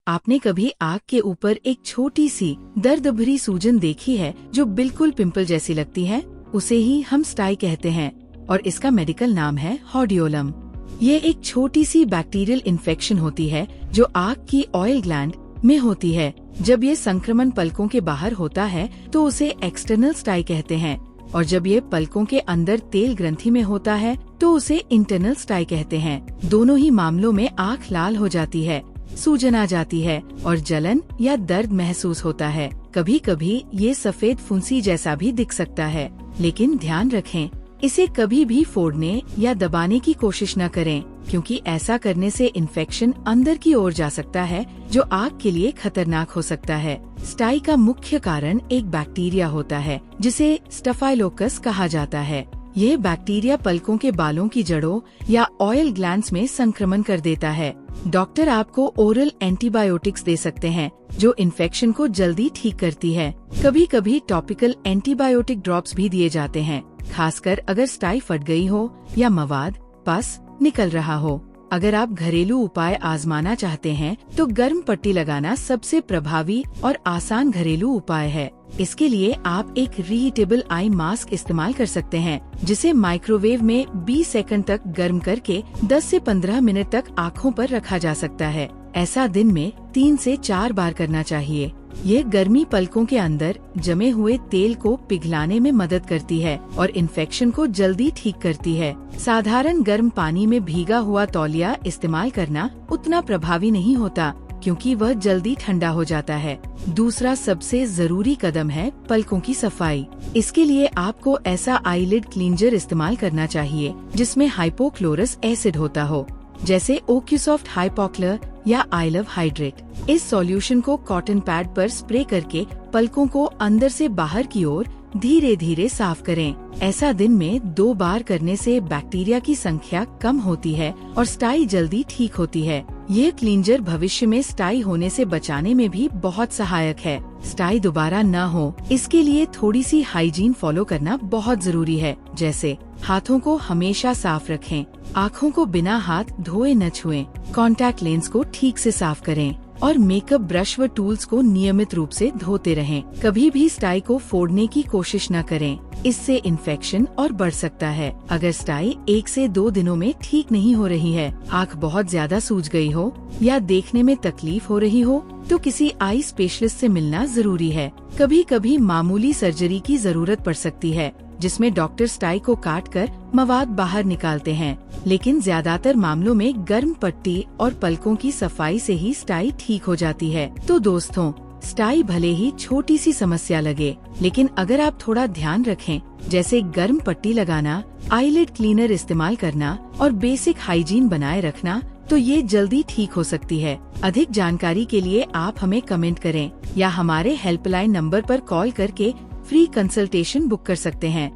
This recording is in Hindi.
आपने कभी आँख के ऊपर एक छोटी सी दर्द भरी सूजन देखी है जो बिल्कुल पिंपल जैसी लगती है? उसे ही हम स्टाई कहते हैं और इसका मेडिकल नाम है हॉर्डियोलम। ये एक छोटी सी बैक्टीरियल इन्फेक्शन होती है जो आँख की ऑयल ग्लैंड में होती है। जब ये संक्रमण पलकों के बाहर होता है तो उसे एक्सटर्नल स्टाई कहते हैं और जब ये पलकों के अंदर तेल ग्रंथि में होता है तो उसे इंटरनल स्टाई कहते हैं। दोनों ही मामलों में आँख लाल हो जाती है, सूजन आ जाती है और जलन या दर्द महसूस होता है। कभी कभी ये सफेद फुंसी जैसा भी दिख सकता है, लेकिन ध्यान रखें, इसे कभी भी फोड़ने या दबाने की कोशिश न करें, क्योंकि ऐसा करने से इन्फेक्शन अंदर की ओर जा सकता है जो आँख के लिए खतरनाक हो सकता है। स्टाई का मुख्य कारण एक बैक्टीरिया होता है जिसे स्टफाइलोकस कहा जाता है। ये बैक्टीरिया पलकों के बालों की जड़ों या ऑयल ग्लैंड्स में संक्रमण कर देता है। डॉक्टर आपको ओरल एंटीबायोटिक्स दे सकते हैं जो इन्फेक्शन को जल्दी ठीक करती है। कभी कभी टॉपिकल एंटीबायोटिक ड्रॉप्स भी दिए जाते हैं, खासकर अगर स्टाई फट गई हो या मवाद पस निकल रहा हो। अगर आप घरेलू उपाय आजमाना चाहते हैं तो गर्म पट्टी लगाना सबसे प्रभावी और आसान घरेलू उपाय है। इसके लिए आप एक रीहीटेबल आई मास्क इस्तेमाल कर सकते हैं, जिसे माइक्रोवेव में 20 सेकंड तक गर्म करके 10 से 15 मिनट तक आँखों पर रखा जा सकता है। ऐसा दिन में 3 से 4 बार करना चाहिए। ये गर्मी पलकों के अंदर जमे हुए तेल को पिघलाने में मदद करती है और इन्फेक्शन को जल्दी ठीक करती है। साधारण गर्म पानी में भीगा हुआ तौलिया इस्तेमाल करना उतना प्रभावी नहीं होता, क्योंकि वह जल्दी ठंडा हो जाता है। दूसरा सबसे जरूरी कदम है पलकों की सफाई। इसके लिए आपको ऐसा आईलिड क्लींजर इस्तेमाल करना चाहिए जिसमें हाइपोक्लोरस एसिड होता हो, जैसे ओक्यूसॉफ्ट हाइपोक्लर या आई लव हाइड्रेट। इस सॉल्यूशन को कॉटन पैड पर स्प्रे करके पलकों को अंदर से बाहर की ओर धीरे धीरे साफ करें। ऐसा दिन में 2 बार करने से बैक्टीरिया की संख्या कम होती है और स्टाई जल्दी ठीक होती है। ये क्लींजर भविष्य में स्टाई होने से बचाने में भी बहुत सहायक है। स्टाई दोबारा न हो, इसके लिए थोड़ी सी हाइजीन फॉलो करना बहुत जरूरी है, जैसे हाथों को हमेशा साफ रखें, आँखों को बिना हाथ धोए न छुएं, कॉन्टैक्ट लेंस को ठीक से साफ करें और मेकअप ब्रश व टूल्स को नियमित रूप से धोते रहें। कभी भी स्टाई को फोड़ने की कोशिश न करें, इससे इन्फेक्शन और बढ़ सकता है। अगर स्टाई 1 से 2 दिनों में ठीक नहीं हो रही है, आँख बहुत ज्यादा सूज गई हो या देखने में तकलीफ हो रही हो, तो किसी आई स्पेशलिस्ट से मिलना जरूरी है। कभी कभी मामूली सर्जरी की जरूरत पड़ सकती है, जिसमें डॉक्टर स्टाई को काटकर मवाद बाहर निकालते हैं, लेकिन ज्यादातर मामलों में गर्म पट्टी और पलकों की सफाई से ही स्टाई ठीक हो जाती है। तो दोस्तों, स्टाई भले ही छोटी सी समस्या लगे, लेकिन अगर आप थोड़ा ध्यान रखें, जैसे गर्म पट्टी लगाना, आईलिड क्लीनर इस्तेमाल करना और बेसिक हाइजीन बनाए रखना, तो ये जल्दी ठीक हो सकती है। अधिक जानकारी के लिए आप हमें कमेंट करें या हमारे हेल्पलाइन नंबर पर कॉल करके फ्री कंसल्टेशन बुक कर सकते हैं।